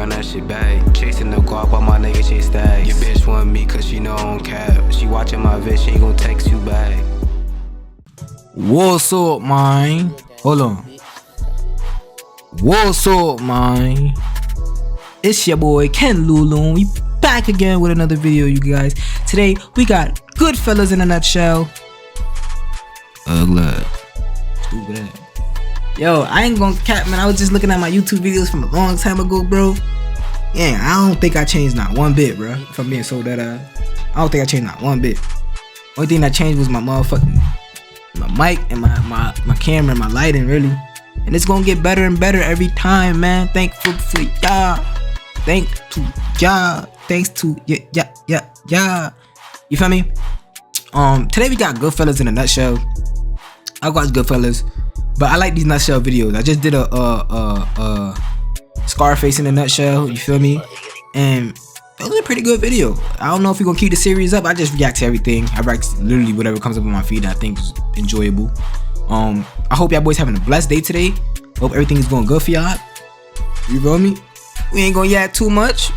run that shit back. Chasing the guap while my nigga chase stacks. Your bitch want me cause she know I don't cap. She watching my vid, she ain't gon' text you back. What's up, man? Hold on. What's up, man? It's your boy Ken Lulu. We back again with another video, you guys. Today we got Goodfellas in a nutshell. Ugly. Stupid ass. Yo, I ain't gonna cap, man. I was just looking at my YouTube videos from a long time ago, bro. Yeah, I don't think I changed not one bit, bro. If I'm being so dead ass, I don't think I changed not one bit. Only thing that changed was my motherfucking mic and my camera and my lighting, really. And it's gonna get better and better every time, man. Thankful for y'all. Thanks to y'all. Thanks to yeah. You feel me? Today we got Goodfellas in a nutshell. I watch Goodfellas, but I like these nutshell videos. I just did a Scarface in a nutshell. You feel me? And it was a pretty good video. I don't know if we're gonna keep the series up. I just react to everything. I react to literally whatever comes up on my feed that I think is enjoyable. I hope y'all boys having a blessed day today. Hope everything is going good for y'all. You feel me? We ain't gonna yak too much.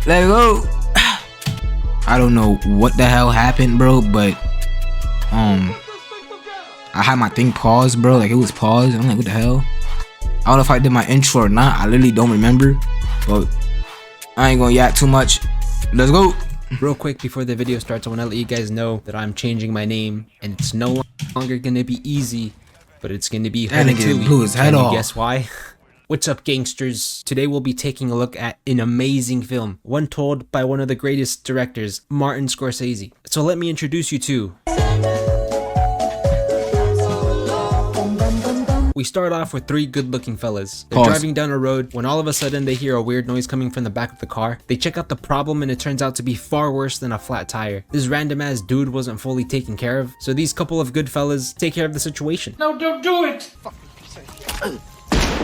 Let's go. I don't know what the hell happened, bro, but I had my thing paused, bro. Like, it was paused. I'm like, what the hell? I don't know if I did my intro or not. I literally don't remember, but I ain't gonna yak too much. Let's go. Real quick before the video starts, I want to let you guys know that I'm changing my name, and it's no longer gonna be easy, but it's gonna be That nigga blew his head off. Guess why? What's up, gangsters? Today we'll be taking a look at an amazing film, one told by one of the greatest directors, Martin Scorsese. So let me introduce you to... We start off with three good-looking fellas. They're driving down a road when all of a sudden they hear a weird noise coming from the back of the car. They check out the problem and it turns out to be far worse than a flat tire. This random-ass dude wasn't fully taken care of, so these couple of good fellas take care of the situation. No, don't do it!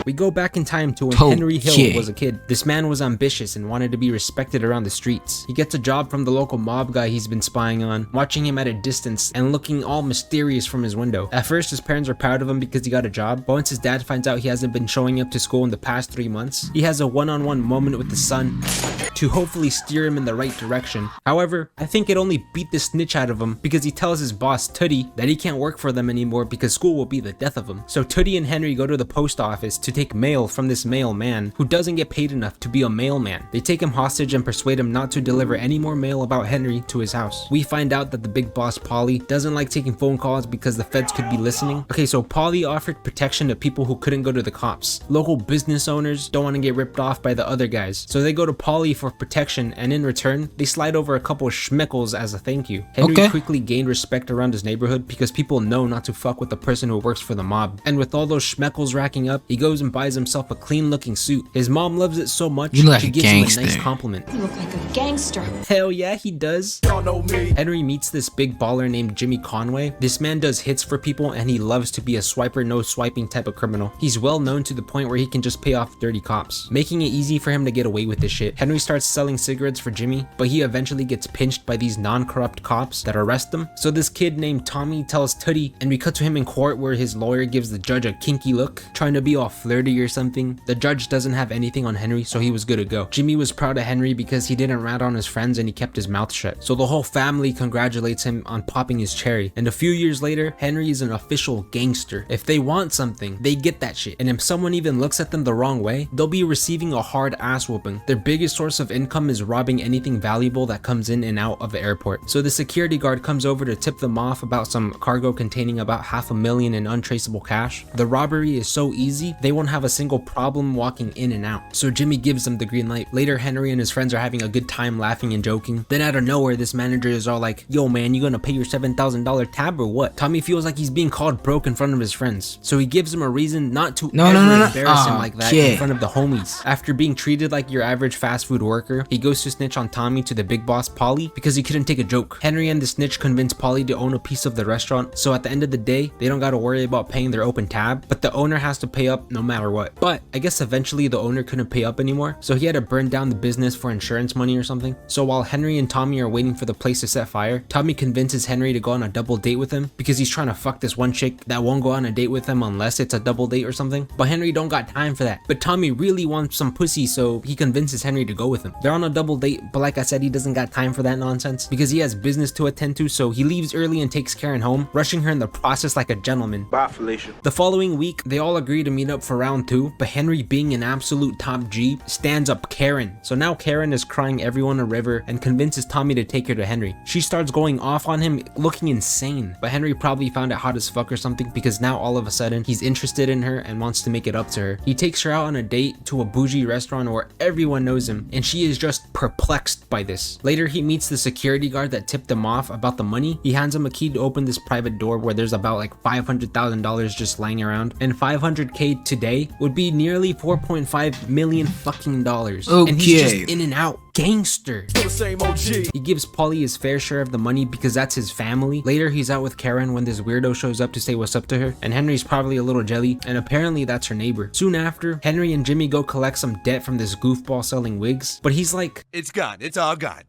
We go back in time to when Henry Hill was a kid. This man was ambitious and wanted to be respected around the streets. He gets a job from the local mob guy he's been spying on, watching him at a distance and looking all mysterious from his window. At first, his parents are proud of him because he got a job, but once his dad finds out he hasn't been showing up to school in the past 3 months, he has a one-on-one moment with his son to hopefully steer him in the right direction. However, I think it only beat the snitch out of him because he tells his boss, Tootie, that he can't work for them anymore because school will be the death of him. So Tootie and Henry go to the post office to take mail from this mailman who doesn't get paid enough to be a mailman. They take him hostage and persuade him not to deliver any more mail about Henry to his house. We find out that the big boss, Paulie, doesn't like taking phone calls because the feds could be listening. Okay, so Paulie offered protection to people who couldn't go to the cops. Local business owners don't want to get ripped off by the other guys, so they go to Paulie for protection, and in return, they slide over a couple of schmeckles as a thank you. Henry quickly gained respect around his neighborhood because people know not to fuck with the person who works for the mob. And with all those schmeckles racking up, he goes and buys himself a clean looking suit. His mom loves it so much, she gives him a nice compliment. You look like a gangster. Hell yeah, he does. Y'all know me. Henry meets this big baller named Jimmy Conway. This man does hits for people and he loves to be a swiper, no swiping type of criminal. He's well known to the point where he can just pay off dirty cops, making it easy for him to get away with this shit. Henry starts selling cigarettes for Jimmy, but he eventually gets pinched by these non-corrupt cops that arrest him. So this kid named Tommy tells Tootie, and we cut to him in court where his lawyer gives the judge a kinky look, trying to be all flirty or something. The judge doesn't have anything on Henry, so he was good to go. Jimmy was proud of Henry because he didn't rat on his friends and he kept his mouth shut. So the whole family congratulates him on popping his cherry. And a few years later, Henry is an official gangster. If they want something, they get that shit. And if someone even looks at them the wrong way, they'll be receiving a hard ass whooping. Their biggest source of income is robbing anything valuable that comes in and out of the airport. So the security guard comes over to tip them off about some cargo containing about $500,000 in untraceable cash. The robbery is so easy, they won't have a single problem walking in and out. So Jimmy gives them the green light. Later, Henry and his friends are having a good time laughing and joking. Then out of nowhere, this manager is all like, yo man, you gonna pay your $7,000 tab or what? Tommy feels like he's being called broke in front of his friends. So he gives him a reason not to embarrass him like that in front of the homies. After being treated like your average fast food worker, he goes to snitch on Tommy to the big boss Paulie because he couldn't take a joke. Henry and the snitch convince Paulie to own a piece of the restaurant, so at the end of the day, they don't gotta worry about paying their open tab, but the owner has to pay up no matter what. But I guess eventually the owner couldn't pay up anymore, so he had to burn down the business for insurance money or something. So while Henry and Tommy are waiting for the place to set fire, Tommy convinces Henry to go on a double date with him because he's trying to fuck this one chick that won't go on a date with him unless it's a double date or something. But Henry don't got time for that. But Tommy really wants some pussy, so he convinces Henry to go with him. They're on a double date, but like I said, he doesn't got time for that nonsense because he has business to attend to, so he leaves early and takes Karen home, rushing her in the process like a gentleman. Bye, Felicia. The following week, they all agree to meet up for round 2, but Henry, being an absolute top G, stands up Karen. So now Karen is crying everyone a river and convinces Tommy to take her to Henry. She starts going off on him, looking insane, but Henry probably found it hot as fuck or something because now all of a sudden he's interested in her and wants to make it up to her. He takes her out on a date to a bougie restaurant where everyone knows him, and she is just perplexed by this. Later, he meets the security guard that tipped him off about the money. He hands him a key to open this private door where there's about like $500,000 just lying around, and $500K today would be nearly 4.5 million fucking dollars. Okay. And he's just in and out. Gangster. The same OG. He gives Paulie his fair share of the money because that's his family. Later, he's out with Karen when this weirdo shows up to say what's up to her, and Henry's probably a little jelly, and apparently that's her neighbor. Soon after, Henry and Jimmy go collect some debt from this goofball selling wigs, but he's like, It's gone. It's all gone.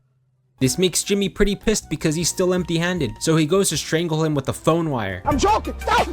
this makes Jimmy pretty pissed because he's still empty-handed, so he goes to strangle him with a phone wire. I'm joking. Stop.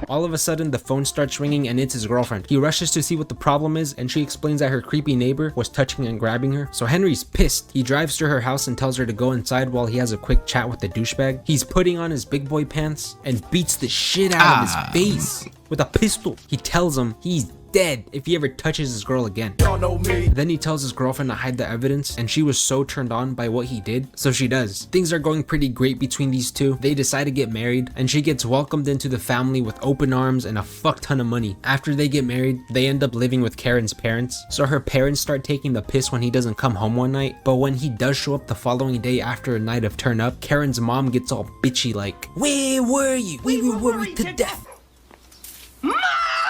All of a sudden, the phone starts ringing and it's his girlfriend. He rushes to see what the problem is, and she explains that her creepy neighbor was touching and grabbing her, so Henry's pissed. He drives to her house and tells her to go inside while he has a quick chat with the douchebag. He's putting on his big boy pants and beats the shit out of his face with a pistol. He tells him he's dead if he ever touches his girl again. Y'all know me. Then he tells his girlfriend to hide the evidence, and she was so turned on by what he did, so she does. Things are going pretty great between these two. They decide to get married, and she gets welcomed into the family with open arms and a fuck ton of money. After they get married, they end up living with Karen's parents, so her parents start taking the piss when he doesn't come home one night, but when he does show up the following day after a night of turn up, Karen's mom gets all bitchy like, "Where were you? We were worried to death."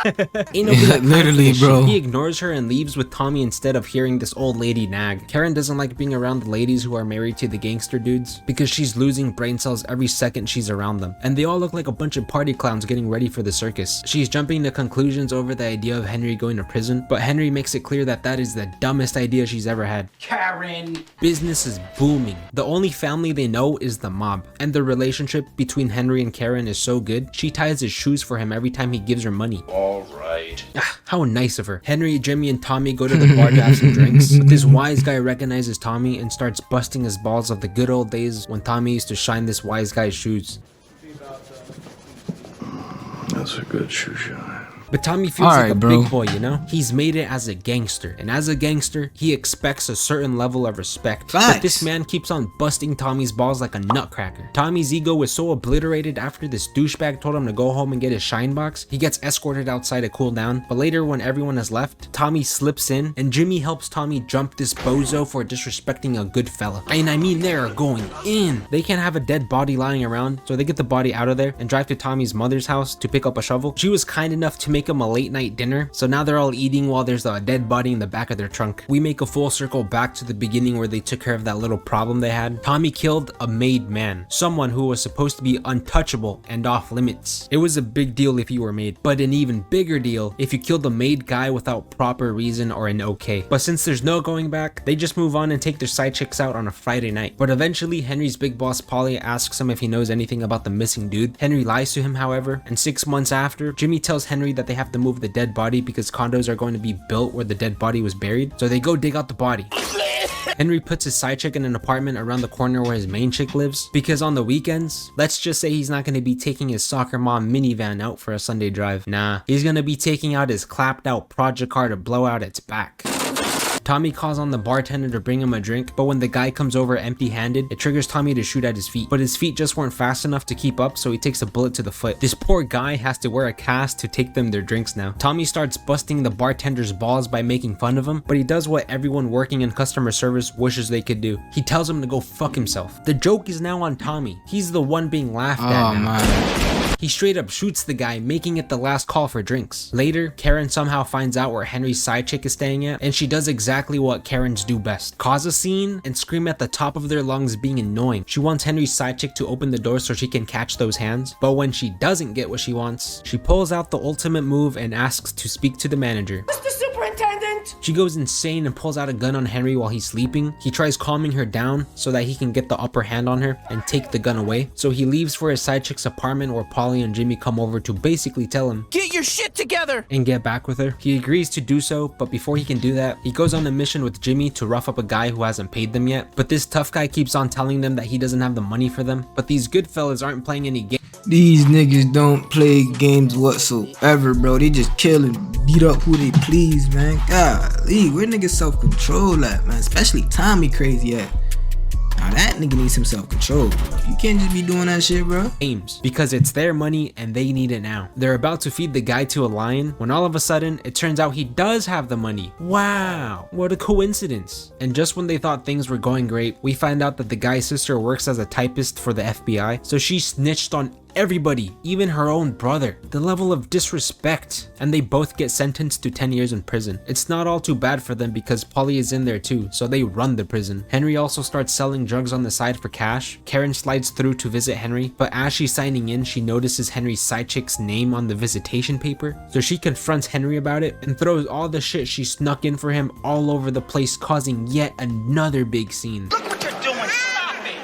Ain't nobody got time for Literally, this shit. bro. He ignores her and leaves with Tommy instead of hearing this old lady nag. Karen doesn't like being around the ladies who are married to the gangster dudes because she's losing brain cells every second she's around them. And they all look like a bunch of party clowns getting ready for the circus. She's jumping to conclusions over the idea of Henry going to prison, but Henry makes it clear that that is the dumbest idea she's ever had. Karen. Business is booming. The only family they know is the mob, and the relationship between Henry and Karen is so good, she ties his shoes for him every time he gives her money. All right. How nice of her. Henry, Jimmy, and Tommy go to the bar to have some drinks, but this wise guy recognizes Tommy and starts busting his balls of the good old days when Tommy used to shine this wise guy's shoes. That's a good shoe shine. But Tommy feels like Alright, a bro. big boy, you know? He's made it as a gangster, and as a gangster, he expects a certain level of respect. But Facts. this man keeps on busting Tommy's balls like a nutcracker. Tommy's ego was so obliterated after this douchebag told him to go home and get his shine box, he gets escorted outside to cool down. But later, when everyone has left, Tommy slips in, and Jimmy helps Tommy jump this bozo for disrespecting a good fella. And I mean, they're going in. They can't have a dead body lying around, so they get the body out of there and drive to Tommy's mother's house to pick up a shovel. She was kind enough to make him a late night dinner, so now they're all eating while there's a dead body in the back of their trunk. We make a full circle back to the beginning where they took care of that little problem they had. Tommy killed a made man, someone who was supposed to be untouchable and off limits. It was a big deal if you were made, but an even bigger deal if you killed a made guy without proper reason or an okay. But since there's no going back, they just move on and take their side chicks out on a Friday night. But eventually, Henry's big boss Paulie asks him if he knows anything about the missing dude. Henry lies to him, however, and 6 months after, Jimmy tells Henry that they have to move the dead body because condos are going to be built where the dead body was buried, so they go dig out the body. Henry puts his side chick in an apartment around the corner where his main chick lives, because on the weekends, let's just say he's not going to be taking his soccer mom minivan out for a Sunday drive. Nah, he's going to be taking out his clapped out project car to blow out its back. Tommy calls on the bartender to bring him a drink, but when the guy comes over empty-handed, it triggers Tommy to shoot at his feet. But his feet just weren't fast enough to keep up, so he takes a bullet to the foot. This poor guy has to wear a cast to take them their drinks now. Tommy starts busting the bartender's balls by making fun of him, but he does what everyone working in customer service wishes they could do. He tells him to go fuck himself. The joke is now on Tommy. He's the one being laughed at Oh now. man. He straight up shoots the guy, making it the last call for drinks. Later, Karen somehow finds out where Henry's side chick is staying at, and she does exactly exactly what Karens do best. Cause a scene and scream at the top of their lungs being annoying. She wants Henry's side chick to open the door so she can catch those hands. But when she doesn't get what she wants, she pulls out the ultimate move and asks to speak to the manager. Mr. Superintendent! She goes insane and pulls out a gun on Henry while he's sleeping. He tries calming her down so that he can get the upper hand on her and take the gun away. So he leaves for his side chick's apartment where Polly and Jimmy come over to basically tell him, Get your shit together! and get back with her. He agrees to do so, but before he can do that, he goes on a mission with Jimmy to rough up a guy who hasn't paid them yet. But this tough guy keeps on telling them that he doesn't have the money for them. But these Goodfellas aren't playing any games. These niggas don't play games whatsoever, bro. They just kill and beat up who they please, man. Golly, where niggas self-control at, man? Especially Tommy crazy at. Now that nigga needs some self-control, bro. You can't just be doing that shit, bro. Because it's their money and they need it now. They're about to feed the guy to a lion when all of a sudden it turns out he does have the money. Wow, what a coincidence. And just when they thought things were going great, we find out that the guy's sister works as a typist for the FBI, so she snitched on everybody, even her own brother. The level of disrespect. And they both get sentenced to 10 years in prison. It's not all too bad for them because Polly is in there too, so they run the prison. Henry also starts selling drugs on the side for cash. Karen slides through to visit Henry, but as she's signing in, she notices Henry's side chick's name on the visitation paper. So she confronts Henry about it and throws all the shit she snuck in for him all over the place, causing yet another big scene.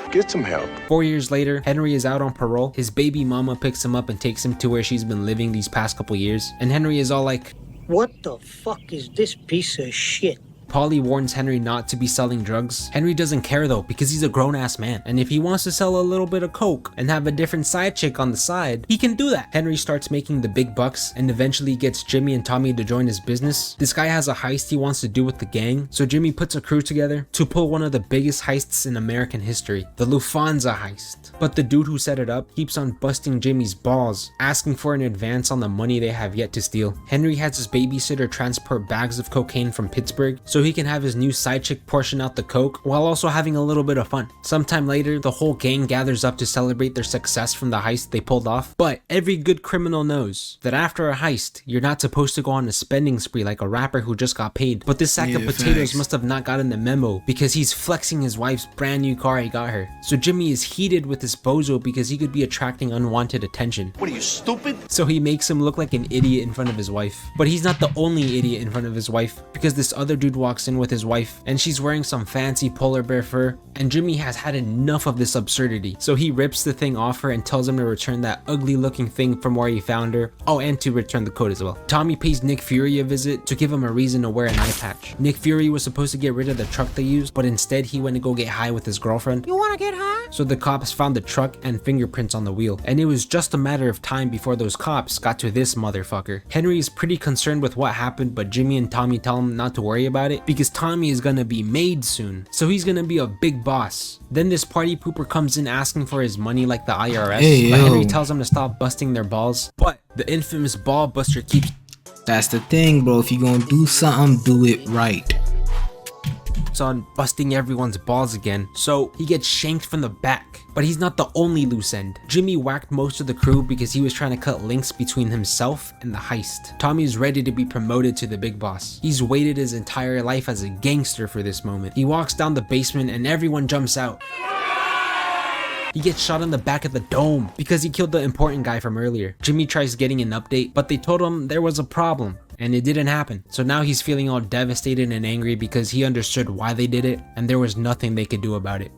Get some help. 4 years later, Henry is out on parole. His baby mama picks him up and takes him to where she's been living these past couple years. And Henry is all like, What the fuck is this piece of shit? Polly warns Henry not to be selling drugs. Henry doesn't care though because he's a grown-ass man, and if he wants to sell a little bit of coke and have a different side chick on the side, he can do that. Henry starts making the big bucks and eventually gets Jimmy and Tommy to join his business. This guy has a heist he wants to do with the gang, so Jimmy puts a crew together to pull one of the biggest heists in American history, the Lufthansa heist. But the dude who set it up keeps on busting Jimmy's balls, asking for an advance on the money they have yet to steal. Henry has his babysitter transport bags of cocaine from Pittsburgh so he can have his new side chick portion out the coke while also having a little bit of fun. Sometime later, the whole gang gathers up to celebrate their success from the heist they pulled off. But every good criminal knows that after a heist, you're not supposed to go on a spending spree like a rapper who just got paid. But this sack of potatoes facts. must have not gotten the memo because he's flexing his wife's brand new car he got her. So Jimmy is heated with this bozo because he could be attracting unwanted attention. What are you, stupid? So he makes him look like an idiot in front of his wife. But he's not the only idiot in front of his wife, because this other dude walks in with his wife and she's wearing some fancy polar bear fur, and Jimmy has had enough of this absurdity. So he rips the thing off her and tells him to return that ugly looking thing from where he found her. Oh, and to return the coat as well. Tommy pays Nick Fury a visit to give him a reason to wear an eye patch. Nick Fury was supposed to get rid of the truck they used, but instead he went to go get high with his girlfriend. You wanna get high? So the cops found the truck and fingerprints on the wheel, and it was just a matter of time before those cops got to this motherfucker. Henry is pretty concerned with what happened, but Jimmy and Tommy tell him not to worry about it because Tommy is gonna be made soon, so he's gonna be a big boss. Then this party pooper comes in asking for his money like the IRS, but Henry tells him to stop busting their balls. But the infamous ball buster keeps That's the thing, bro. If you gonna do something, do it right. on busting everyone's balls again, so he gets shanked from the back. But he's not the only loose end. Jimmy whacked most of the crew because he was trying to cut links between himself and the heist. Tommy's ready to be promoted to the big boss. He's waited his entire life as a gangster for this moment. He walks down the basement and everyone jumps out. He gets shot in the back of the dome because he killed the important guy from earlier. Jimmy tries getting an update, but they told him there was a problem and it didn't happen. So now he's feeling all devastated and angry because he understood why they did it and there was nothing they could do about it.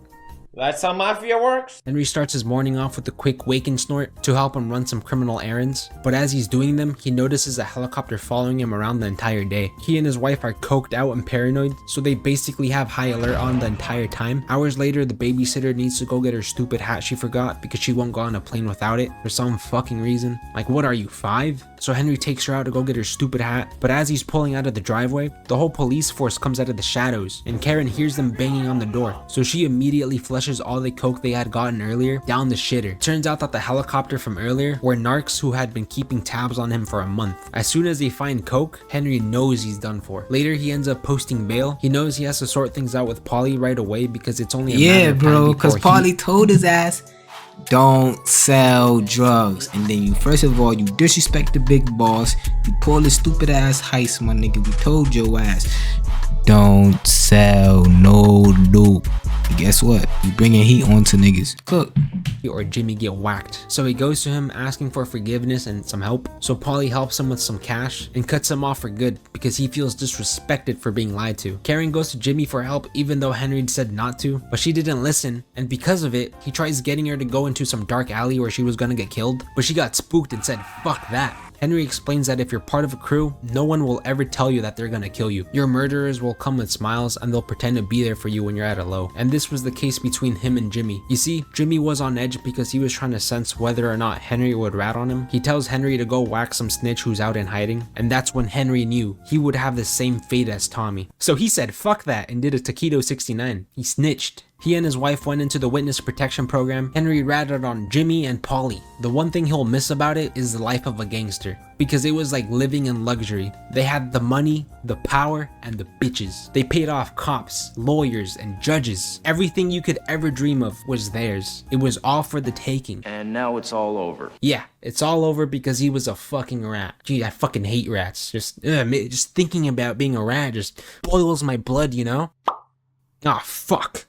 That's how Mafia works? Henry starts his morning off with a quick wake and snort to help him run some criminal errands, but as he's doing them, he notices a helicopter following him around the entire day. He and his wife are coked out and paranoid, so they basically have high alert on the entire time. Hours later, the babysitter needs to go get her stupid hat she forgot because she won't go on a plane without it for some fucking reason. Like, what are you, 5? So Henry takes her out to go get her stupid hat, but as he's pulling out of the driveway, the whole police force comes out of the shadows, and Karen hears them banging on the door, so she immediately flushes all the coke they had gotten earlier down the shitter. Turns out that the helicopter from earlier were narcs who had been keeping tabs on him for a month. As soon as they find coke, Henry knows he's done for. Later, he ends up posting bail. He knows he has to sort things out with Polly right away because it's only a matter of time bro, because before Polly told his ass, don't sell drugs. And then you, first of all, you disrespect the big boss. You pull this stupid ass heist, my nigga. We told your ass. don't sell no dope. Guess what? You bringing heat onto niggas. Cook. Or Jimmy get whacked. So he goes to him asking for forgiveness and some help. So Polly helps him with some cash and cuts him off for good because he feels disrespected for being lied to. Karen goes to Jimmy for help even though Henry said not to, but she didn't listen, and because of it, he tries getting her to go into some dark alley where she was gonna get killed, but she got spooked and said fuck that. Henry explains that if you're part of a crew, no one will ever tell you that they're gonna kill you. Your murderers will come with smiles and they'll pretend to be there for you when you're at a low. And this was the case between him and Jimmy. You see, Jimmy was on edge because he was trying to sense whether or not Henry would rat on him. He tells Henry to go whack some snitch who's out in hiding, and that's when Henry knew he would have the same fate as Tommy. So he said fuck that and did a Taquito 69. He snitched. He and his wife went into the witness protection program. Henry ratted on Jimmy and Polly. The one thing he'll miss about it is the life of a gangster, because it was like living in luxury. They had the money, the power, and the bitches. They paid off cops, lawyers, and judges. Everything you could ever dream of was theirs. It was all for the taking. And now it's all over. Yeah, it's all over because he was a fucking rat. Gee, I fucking hate rats. Just thinking about being a rat just boils my blood, you know? Ah, fuck.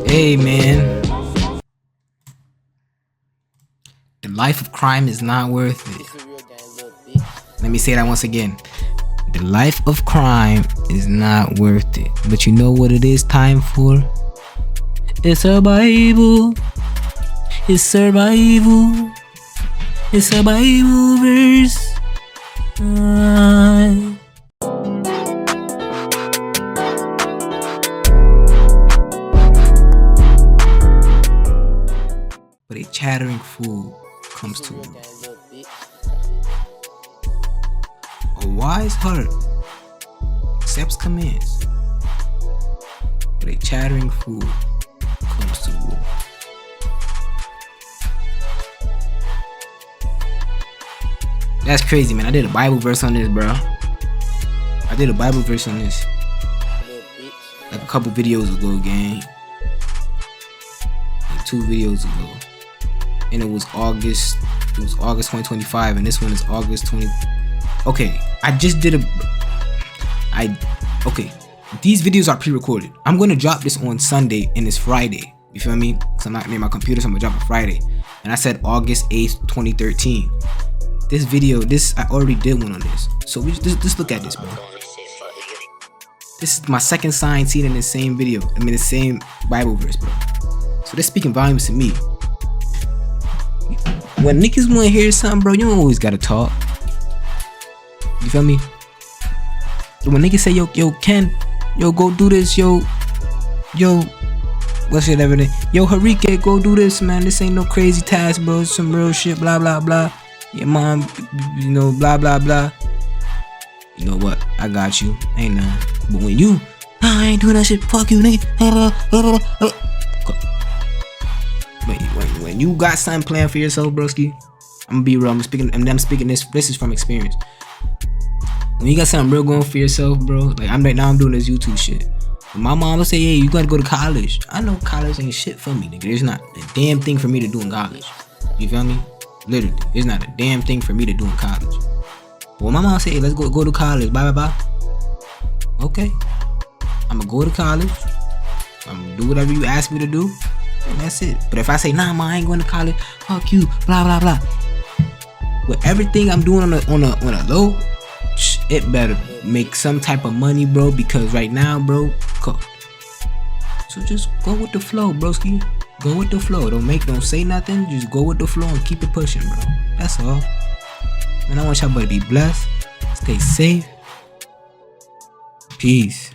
Hey, man. The life of crime is not worth it. Let me say that once again. The life of crime is not worth it. But you know what it is time for? It's survival. It's survival. It's survival verse. But a chattering fool comes to you. A wise heart accepts commands, but a chattering fool comes to rule. That's crazy, man. I did a Bible verse on this, bro. I did a Bible verse on this like a couple videos ago, gang. Like 2 videos ago. And it was August 2025, and this one is August 20. Okay, I just did okay, these videos are pre-recorded. I'm gonna drop this on Sunday and it's Friday. You feel me? Cause I'm not near my computer, so I'm gonna drop it Friday. And I said August 8th, 2013. This video, I already did one on this. So we just look at this, bro. This is my second sign seen in the same video. I mean, the same Bible verse, bro. So they're speaking volumes to me. When niggas wanna hear something, bro, you don't always gotta talk. You feel me? When niggas say, yo, Ken, yo, go do this, yo, what's your name? Yo, Harike, go do this, man. This ain't no crazy task, bro. It's some real shit, blah, blah, blah. Your mom, you know, blah, blah, blah. You know what? I got you. Ain't nothing. But when you, I ain't doing that shit, fuck you, nigga. When you got something planned for yourself, broski, I'm gonna be real. I'm speaking this is from experience. When you got something real going for yourself, bro, like I'm doing this YouTube shit. And my mom will say, hey, you gotta go to college. I know college ain't shit for me, nigga. There's not a damn thing for me to do in college. You feel me? Literally, there's not a damn thing for me to do in college. But when my mom say, hey, let's go to college, bye, bye, bye. Okay, I'm gonna go to college. I'm gonna do whatever you ask me to do. And that's it. But if I say, nah, ma, I ain't going to college, fuck you, blah, blah, blah. With everything I'm doing on a low, it better make some type of money, bro, because right now, bro, cook. So just go with the flow, broski. Go with the flow. Don't say nothing. Just go with the flow and keep it pushing, bro. That's all. And I want y'all to be blessed. Stay safe. Peace.